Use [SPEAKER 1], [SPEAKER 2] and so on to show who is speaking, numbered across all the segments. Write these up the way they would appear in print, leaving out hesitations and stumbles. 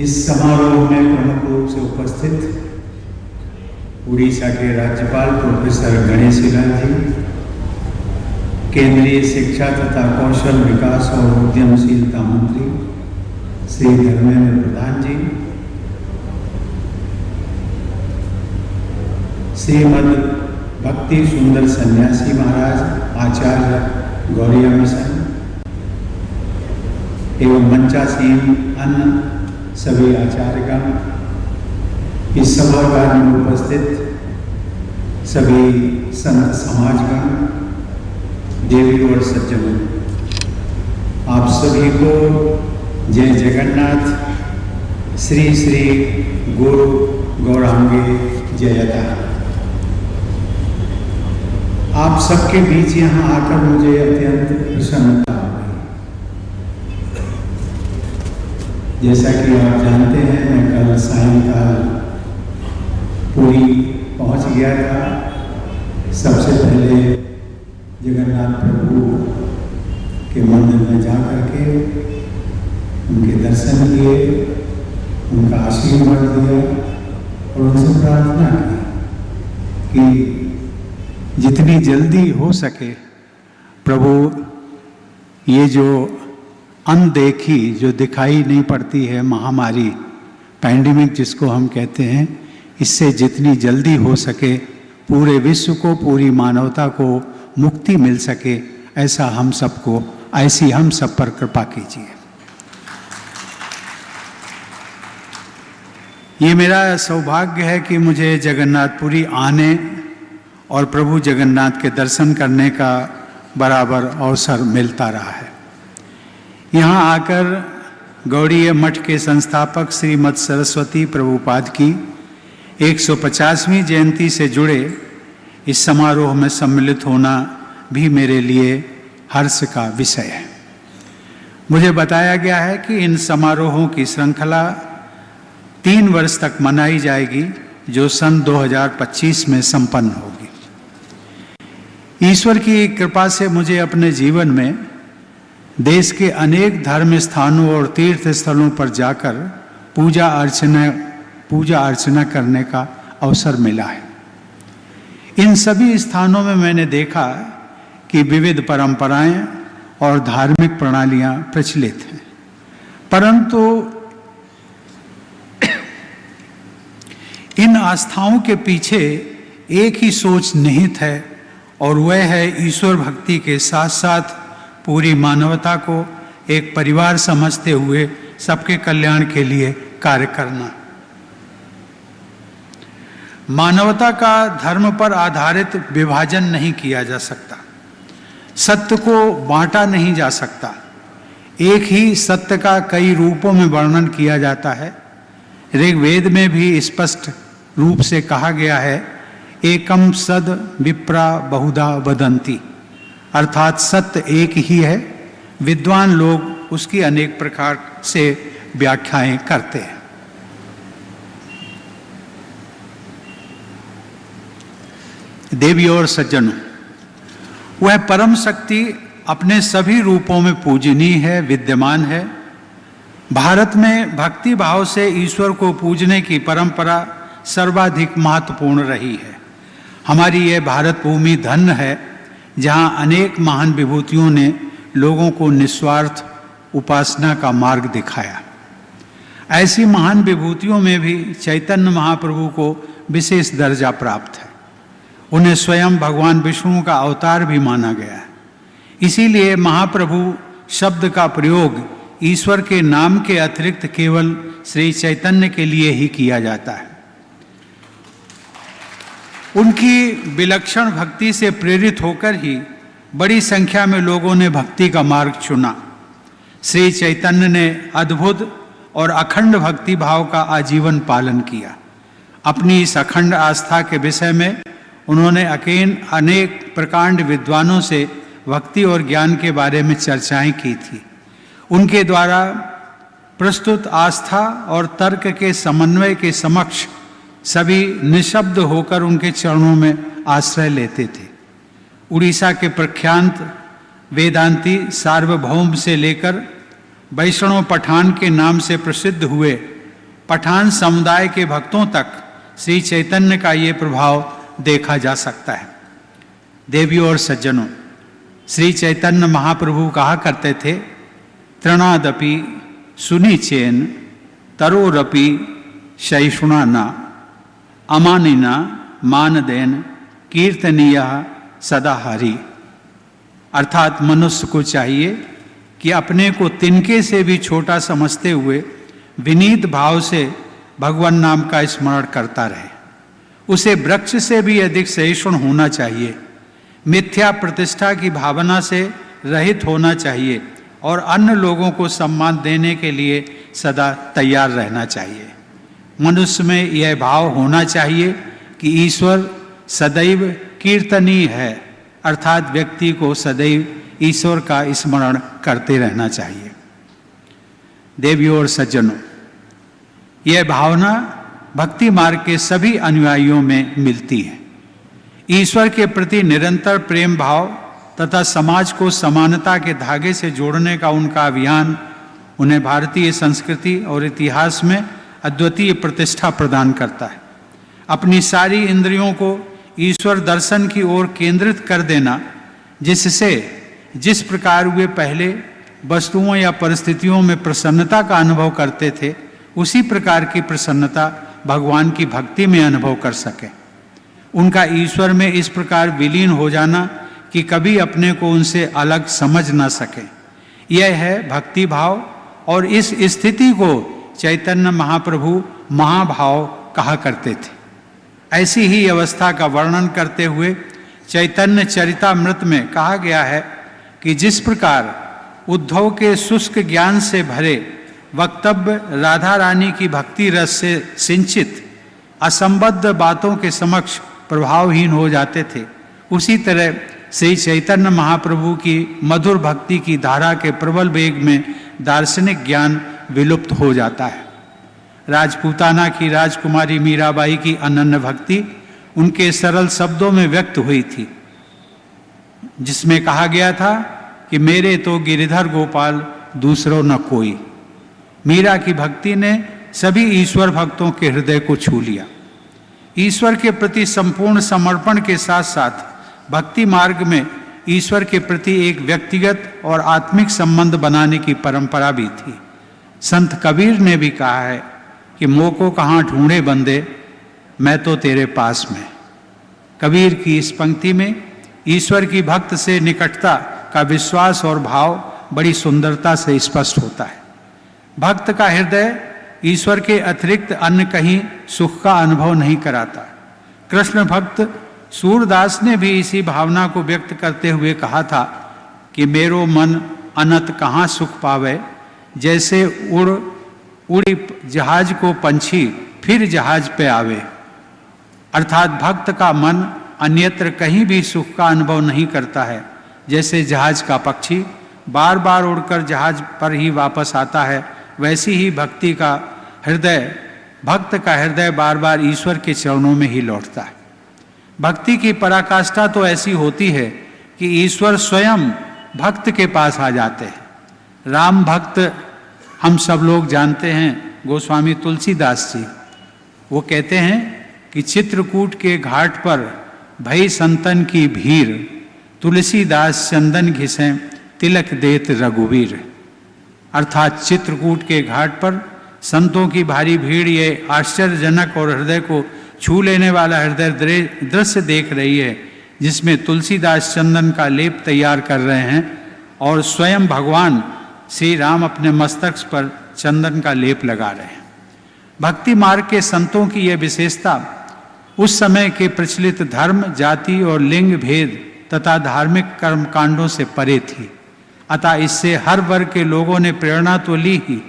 [SPEAKER 1] इस समारोह में प्रमुख रूप से उपस्थित उड़ीसा के राज्यपाल प्रोफेसर गणेशीलाल जी, केंद्रीय शिक्षा तथा कौशल विकास और उद्यमशीलता मंत्री श्री धर्मेंद्र प्रधान जी, श्रीमद भक्ति सुंदर सन्यासी महाराज आचार्य गौड़िया मिशन एवं मंचासीन अन्य सभी आचार्यगण, इस सभागार में उपस्थित सभी संत समाजगण, देवी और सज्जनों, आप सभी को जय जगन्नाथ, श्री श्री गुरु गौरांगे जयता। आप सबके बीच यहाँ आकर मुझे अत्यंत प्रसन्नता हो गई। जैसा कि आप जानते हैं, मैं कल सायंकाल पुरी पहुंच गया था। सबसे पहले जगन्नाथ प्रभु के मंदिर में जा करके उनके दर्शन किए, उनका आशीर्वाद दिया और उनसे प्रार्थना की कि जितनी जल्दी हो सके प्रभु ये जो अनदेखी, जो दिखाई नहीं पड़ती है महामारी, पैंडेमिक जिसको हम कहते हैं, इससे जितनी जल्दी हो सके पूरे विश्व को, पूरी मानवता को मुक्ति मिल सके, ऐसा हम सबको, ऐसी हम सब पर कृपा कीजिए। ये मेरा सौभाग्य है कि मुझे जगन्नाथपुरी आने और प्रभु जगन्नाथ के दर्शन करने का बराबर अवसर मिलता रहा है। यहाँ आकर गौड़ीय मठ के संस्थापक श्रीमद सरस्वती प्रभुपाद की 150वीं जयंती से जुड़े इस समारोह में सम्मिलित होना भी मेरे लिए हर्ष का विषय है। मुझे बताया गया है कि इन समारोहों की श्रृंखला 3 वर्ष तक मनाई जाएगी, जो सन 2025 में संपन्न होगी। ईश्वर की कृपा से मुझे अपने जीवन में देश के अनेक धर्म स्थानों और तीर्थ स्थलों पर जाकर पूजा अर्चना करने का अवसर मिला है। इन सभी स्थानों में मैंने देखा कि विविध परंपराएं और धार्मिक प्रणालियां प्रचलित हैं, परंतु इन आस्थाओं के पीछे एक ही सोच निहित है, और वह है ईश्वर भक्ति के साथ साथ पूरी मानवता को एक परिवार समझते हुए सबके कल्याण के लिए कार्य करना। मानवता का धर्म पर आधारित विभाजन नहीं किया जा सकता, सत्य को बांटा नहीं जा सकता। एक ही सत्य का कई रूपों में वर्णन किया जाता है। ऋग्वेद में भी स्पष्ट रूप से कहा गया है, एकम सद विप्रा बहुधा वदंती, अर्थात सत्य एक ही है, विद्वान लोग उसकी अनेक प्रकार से व्याख्याएं करते हैं। देवी और सज्जनों, वह परम शक्ति अपने सभी रूपों में पूजनीय है, विद्यमान है। भारत में भक्ति भाव से ईश्वर को पूजने की परंपरा सर्वाधिक महत्वपूर्ण रही है। हमारी यह भारत भूमि धन्य है, जहाँ अनेक महान विभूतियों ने लोगों को निस्वार्थ उपासना का मार्ग दिखाया। ऐसी महान विभूतियों में भी चैतन्य महाप्रभु को विशेष दर्जा प्राप्त है। उन्हें स्वयं भगवान विष्णु का अवतार भी माना गया है। इसीलिए महाप्रभु शब्द का प्रयोग ईश्वर के नाम के अतिरिक्त केवल श्री चैतन्य के लिए ही किया जाता है। उनकी विलक्षण भक्ति से प्रेरित होकर ही बड़ी संख्या में लोगों ने भक्ति का मार्ग चुना। श्री चैतन्य ने अद्भुत और अखंड भक्ति भाव का आजीवन पालन किया। अपनी इस अखंड आस्था के विषय में उन्होंने अनेक प्रकांड विद्वानों से भक्ति और ज्ञान के बारे में चर्चाएं की थी। उनके द्वारा प्रस्तुत आस्था और तर्क के समन्वय के समक्ष सभी निशब्द होकर उनके चरणों में आश्रय लेते थे। उड़ीसा के प्रख्यात वेदांती सार्वभौम से लेकर वैष्णव पठान के नाम से प्रसिद्ध हुए
[SPEAKER 2] पठान समुदाय के भक्तों तक श्री चैतन्य का ये प्रभाव देखा जा सकता है। देवियों और सज्जनों, श्री चैतन्य महाप्रभु कहा करते थे, तृणादपि सुनिचेन तरोरपि सहिष्णुना अमानिना मानदेन कीर्तनीय सदा हरि। अर्थात मनुष्य को चाहिए कि अपने को तिनके से भी छोटा समझते हुए विनीत भाव से भगवान नाम का स्मरण करता रहे। उसे वृक्ष से भी अधिक सहिष्णु होना चाहिए, मिथ्या प्रतिष्ठा की भावना से रहित होना चाहिए और अन्य लोगों को सम्मान देने के लिए सदा तैयार रहना चाहिए। मनुष्य में यह भाव होना चाहिए कि ईश्वर सदैव कीर्तनीय है, अर्थात व्यक्ति को सदैव ईश्वर का स्मरण करते रहना चाहिए। देवियों और सज्जनों, यह भावना भक्ति मार्ग के सभी अनुयायियों में मिलती है। ईश्वर के प्रति निरंतर प्रेम भाव तथा समाज को समानता के धागे से जोड़ने का उनका अभियान उन्हें भारतीय संस्कृति और इतिहास में अद्वितीय प्रतिष्ठा प्रदान करता है। अपनी सारी इंद्रियों को ईश्वर दर्शन की ओर केंद्रित कर देना, जिससे जिस प्रकार वे पहले वस्तुओं या परिस्थितियों में प्रसन्नता का अनुभव करते थे, उसी प्रकार की प्रसन्नता भगवान की भक्ति में अनुभव कर सके। उनका ईश्वर में इस प्रकार विलीन हो जाना कि कभी अपने को उनसे अलग समझ ना सके, यह है भक्ति भाव। और इस स्थिति को चैतन्य महाप्रभु महाभाव कहा करते थे। ऐसी ही अवस्था का वर्णन करते हुए चैतन्य चरितामृत में कहा गया है कि जिस प्रकार उद्धव के शुष्क ज्ञान से भरे वक्तव्य राधा रानी की भक्ति रस से सिंचित असंबद्ध बातों के समक्ष प्रभावहीन हो जाते थे, उसी तरह श्री चैतन्य महाप्रभु की मधुर भक्ति की धारा के प्रबल वेग में दार्शनिक ज्ञान विलुप्त हो जाता है। राजपूताना की राजकुमारी मीराबाई की अनन्य भक्ति उनके सरल शब्दों में व्यक्त हुई थी, जिसमें कहा गया था कि मेरे तो गिरिधर गोपाल दूसरों न कोई। मीरा की भक्ति ने सभी ईश्वर भक्तों के हृदय को छू लिया। ईश्वर के प्रति संपूर्ण समर्पण के साथ साथ भक्ति मार्ग में ईश्वर के प्रति एक व्यक्तिगत और आत्मिक संबंध बनाने की परंपरा भी थी। संत कबीर ने भी कहा है कि मोह को कहाँ ढूंढे बंदे, मैं तो तेरे पास में। कबीर की इस पंक्ति में ईश्वर की भक्त से निकटता का विश्वास और भाव बड़ी सुंदरता से स्पष्ट होता है। भक्त का हृदय ईश्वर के अतिरिक्त अन्य कहीं सुख का अनुभव नहीं कराता। कृष्ण भक्त सूरदास ने भी इसी भावना को व्यक्त करते हुए कहा था कि मेरो मन अनंत कहाँ सुख पावे, जैसे उड़ी जहाज को पंछी फिर जहाज पे आवे। अर्थात भक्त का मन अन्यत्र कहीं भी सुख का अनुभव नहीं करता है, जैसे जहाज का पक्षी बार बार उड़कर जहाज पर ही वापस आता है, वैसी ही भक्त का हृदय बार बार ईश्वर के चरणों में ही लौटता है। भक्ति की पराकाष्ठा तो ऐसी होती है कि ईश्वर स्वयं भक्त के पास आ जाते हैं। राम भक्त हम सब लोग जानते हैं, गोस्वामी तुलसीदास जी, वो कहते हैं कि चित्रकूट के घाट पर भई संतन की भीड़, तुलसीदास चंदन घिसें तिलक देत रघुवीर। अर्थात चित्रकूट के घाट पर संतों की भारी भीड़ ये आश्चर्यजनक और हृदय को छू लेने वाला हृदय दृश्य देख रही है, जिसमें तुलसीदास चंदन का लेप तैयार कर रहे हैं और स्वयं भगवान श्री राम अपने मस्तक पर चंदन का लेप लगा रहे हैं। भक्ति मार्ग के संतों की यह विशेषता उस समय के प्रचलित धर्म, जाति और लिंग भेद तथा धार्मिक कर्म कांडों से परे थी। अतः इससे हर वर्ग के लोगों ने प्रेरणा तो ली ही,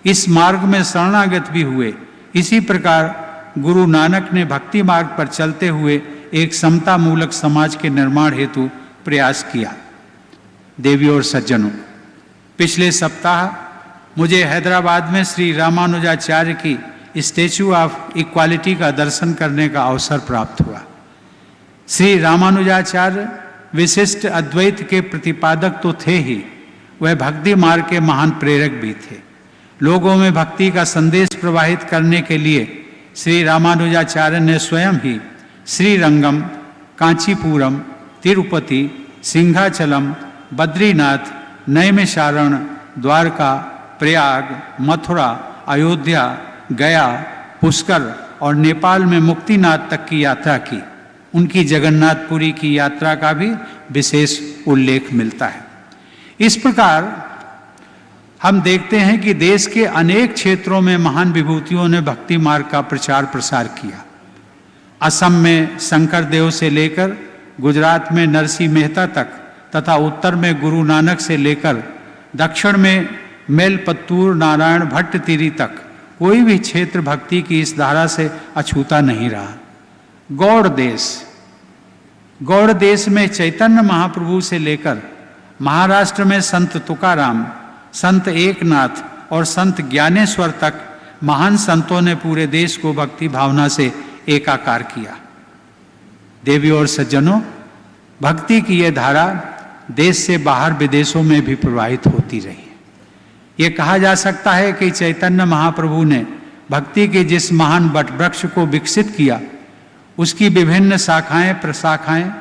[SPEAKER 2] इस मार्ग में शरणागत भी हुए। इसी प्रकार गुरु नानक ने भक्ति मार्ग पर चलते हुए एक समता मूलक समाज के निर्माण हेतु प्रयास किया। देवियों और सज्जनों, पिछले सप्ताह मुझे हैदराबाद में श्री रामानुजाचार्य की स्टैच्यू ऑफ इक्वालिटी का दर्शन करने का अवसर प्राप्त हुआ। श्री रामानुजाचार्य विशिष्ट अद्वैत के प्रतिपादक तो थे ही, वह भक्ति मार्ग के महान प्रेरक भी थे। लोगों में भक्ति का संदेश प्रवाहित करने के लिए श्री रामानुजाचार्य ने स्वयं ही श्रीरंगम, कांचीपुरम, तिरुपति, सिंहाचलम, बद्रीनाथ, नैमिषारण, द्वारका, प्रयाग, मथुरा, अयोध्या, गया, पुष्कर और नेपाल में मुक्तिनाथ तक की यात्रा की। उनकी जगन्नाथपुरी की यात्रा का भी विशेष उल्लेख मिलता है। इस प्रकार हम देखते हैं कि देश के अनेक क्षेत्रों में महान विभूतियों ने भक्ति मार्ग का प्रचार प्रसार किया। असम में शंकर देव से लेकर गुजरात में नरसिंह मेहता तक तथा उत्तर में गुरु नानक से लेकर दक्षिण में मेलपत्तूर नारायण भट्टतिरी तक कोई भी क्षेत्र भक्ति की इस धारा से अछूता नहीं रहा। गौड़ देश में चैतन्य महाप्रभु से लेकर महाराष्ट्र में संत तुकाराम, संत एकनाथ और संत ज्ञानेश्वर तक महान संतों ने पूरे देश को भक्ति भावना से एकाकार किया। देवियों और सज्जनों, भक्ति की यह धारा देश से बाहर विदेशों में भी प्रवाहित होती रही। ये कहा जा सकता है कि चैतन्य महाप्रभु ने भक्ति के जिस महान वटवृक्ष को विकसित किया, उसकी विभिन्न शाखाएं प्रशाखाएं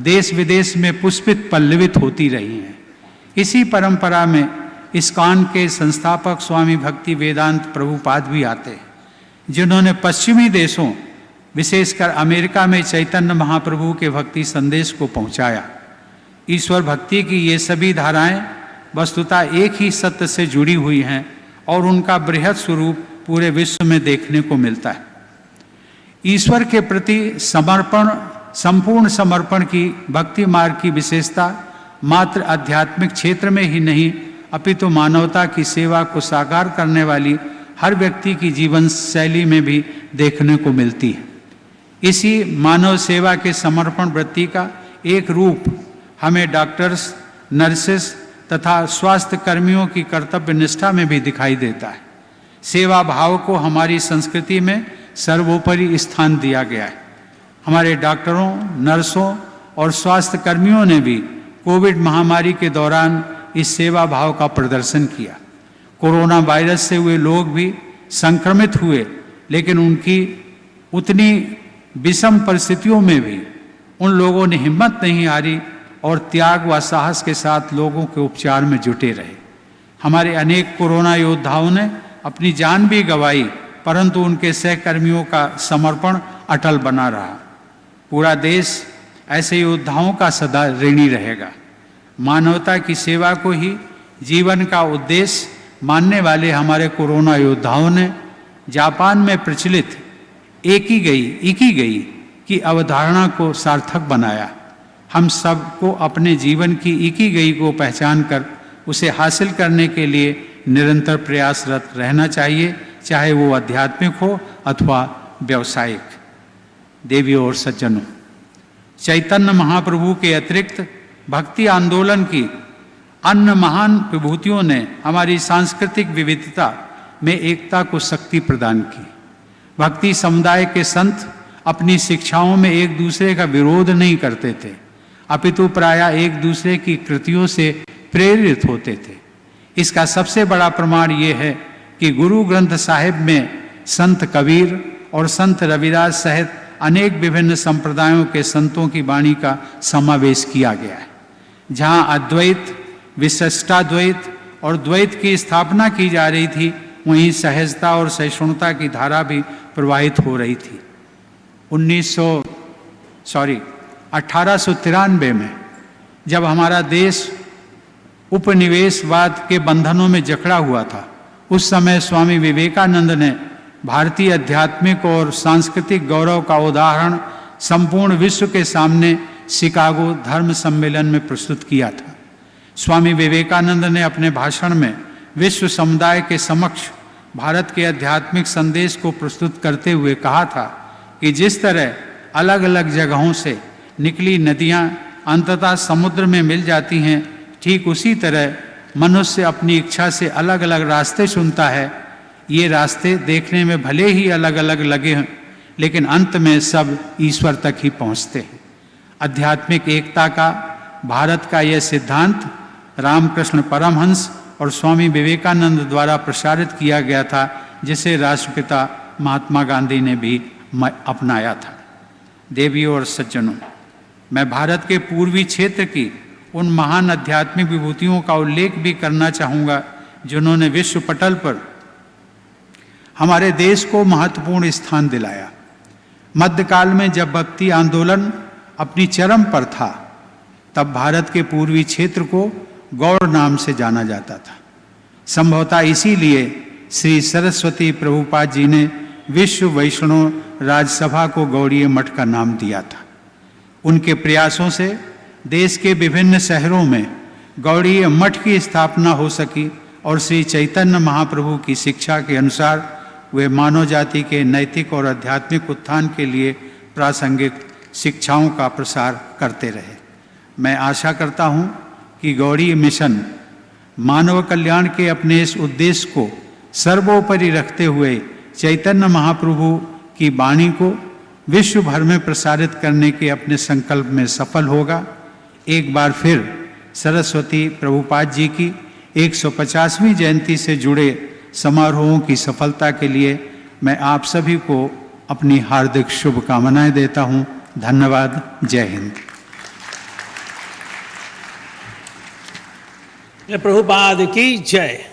[SPEAKER 2] देश विदेश में पुष्पित पल्लवित होती रही हैं। इसी परंपरा में इस्कॉन के संस्थापक स्वामी भक्ति वेदांत प्रभुपाद भी आते हैं, जिन्होंने पश्चिमी देशों विशेषकर अमेरिका में चैतन्य महाप्रभु के भक्ति संदेश को पहुंचाया। ईश्वर भक्ति की ये सभी धाराएं वस्तुतः एक ही सत्य से जुड़ी हुई हैं और उनका बृहद स्वरूप पूरे विश्व में देखने को मिलता है। ईश्वर के प्रति समर्पण, संपूर्ण समर्पण की भक्ति मार्ग की विशेषता मात्र आध्यात्मिक क्षेत्र में ही नहीं, अपितु मानवता की सेवा को साकार करने वाली हर व्यक्ति की जीवन शैली में भी देखने को मिलती है। इसी मानव सेवा के समर्पण वृत्ति का एक रूप हमें डॉक्टर्स, नर्सेस तथा स्वास्थ्य कर्मियों की कर्तव्य निष्ठा में भी दिखाई देता है। सेवा भाव को हमारी संस्कृति में सर्वोपरि स्थान दिया गया है। हमारे डॉक्टरों, नर्सों और स्वास्थ्य कर्मियों ने भी कोविड महामारी के दौरान इस सेवा भाव का प्रदर्शन किया। कोरोना वायरस से हुए लोग भी संक्रमित हुए, लेकिन उनकी उतनी विषम परिस्थितियों में भी उन लोगों ने हिम्मत नहीं हारी और त्याग व साहस के साथ लोगों के उपचार में जुटे रहे। हमारे अनेक कोरोना योद्धाओं ने अपनी जान भी गंवाई, परंतु उनके सहकर्मियों का समर्पण अटल बना रहा। पूरा देश ऐसे योद्धाओं का सदा ऋणी रहेगा। मानवता की सेवा को ही जीवन का उद्देश्य मानने वाले हमारे कोरोना योद्धाओं ने जापान में प्रचलित इकिगाई की अवधारणा को सार्थक बनाया। हम सबको अपने जीवन की इकिगाई को पहचान कर उसे हासिल करने के लिए निरंतर प्रयासरत रहना चाहिए, चाहे वो आध्यात्मिक हो अथवा व्यावसायिक। देवियों और सज्जनों, चैतन्य महाप्रभु के अतिरिक्त भक्ति आंदोलन की अन्य महान विभूतियों ने हमारी सांस्कृतिक विविधता में एकता को शक्ति प्रदान की। भक्ति समुदाय के संत अपनी शिक्षाओं में एक दूसरे का विरोध नहीं करते थे, अपितु प्रायः एक दूसरे की कृतियों से प्रेरित होते थे। इसका सबसे बड़ा प्रमाण ये है कि गुरु ग्रंथ साहिब में संत कबीर और संत रविदास सहित अनेक विभिन्न संप्रदायों के संतों की वाणी का समावेश किया गया है। जहाँ अद्वैत, विशिष्टाद्वैत और द्वैत की स्थापना की जा रही थी, वहीं सहजता और सहिष्णुता की धारा भी प्रवाहित हो रही थी। 1893 में जब हमारा देश उपनिवेशवाद के बंधनों में जकड़ा हुआ था, उस समय स्वामी विवेकानंद ने भारतीय आध्यात्मिक और सांस्कृतिक गौरव का उदाहरण संपूर्ण विश्व के सामने शिकागो धर्म सम्मेलन में प्रस्तुत किया था। स्वामी विवेकानंद ने अपने भाषण में विश्व समुदाय के समक्ष भारत के आध्यात्मिक संदेश को प्रस्तुत करते हुए कहा था कि जिस तरह अलग अलग जगहों से निकली नदियां अंततः समुद्र में मिल जाती हैं, ठीक उसी तरह मनुष्य अपनी इच्छा से अलग अलग रास्ते चुनता है। ये रास्ते देखने में भले ही अलग अलग लगे हैं, लेकिन अंत में सब ईश्वर तक ही पहुंचते हैं। आध्यात्मिक एकता का भारत का यह सिद्धांत रामकृष्ण परमहंस और स्वामी विवेकानंद द्वारा प्रसारित किया गया था, जिसे राष्ट्रपिता महात्मा गांधी ने भी अपनाया था। देवियों और सज्जनों, मैं भारत के पूर्वी क्षेत्र की उन महान आध्यात्मिक विभूतियों का उल्लेख भी करना चाहूँगा जिन्होंने विश्व पटल पर हमारे देश को महत्वपूर्ण स्थान दिलाया। मध्यकाल में जब भक्ति आंदोलन अपनी चरम पर था, तब भारत के पूर्वी क्षेत्र को गौड़ नाम से जाना जाता था। संभवतः इसीलिए श्री सरस्वती प्रभुपाद जी ने विश्व वैष्णव राजसभा को गौड़ीय मठ का नाम दिया था। उनके प्रयासों से देश के विभिन्न शहरों में गौड़ीय मठ की स्थापना हो सकी और श्री चैतन्य महाप्रभु की शिक्षा के अनुसार वे मानव जाति के नैतिक और आध्यात्मिक उत्थान के लिए प्रासंगिक शिक्षाओं का प्रसार करते रहे। मैं आशा करता हूँ कि गौड़ीय मिशन मानव कल्याण के अपने इस उद्देश्य को सर्वोपरि रखते हुए चैतन्य महाप्रभु की वाणी को विश्व भर में प्रसारित करने के अपने संकल्प में सफल होगा। एक बार फिर सरस्वती प्रभुपाद जी की 150वीं जयंती से जुड़े समारोहों की सफलता के लिए मैं आप सभी को अपनी हार्दिक शुभकामनाएं देता हूं। धन्यवाद। जय हिंद।
[SPEAKER 3] प्रभुपाद की जय।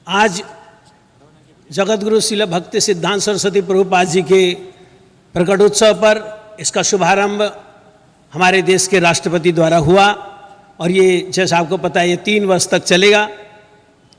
[SPEAKER 3] आज जगतगुरु श्रील भक्ति सिद्धांत सरस्वती प्रभुपाद जी के प्रकटोत्सव पर इसका शुभारंभ हमारे देश के राष्ट्रपति द्वारा हुआ और ये जैसा आपको पता है ये 3 वर्ष तक चलेगा।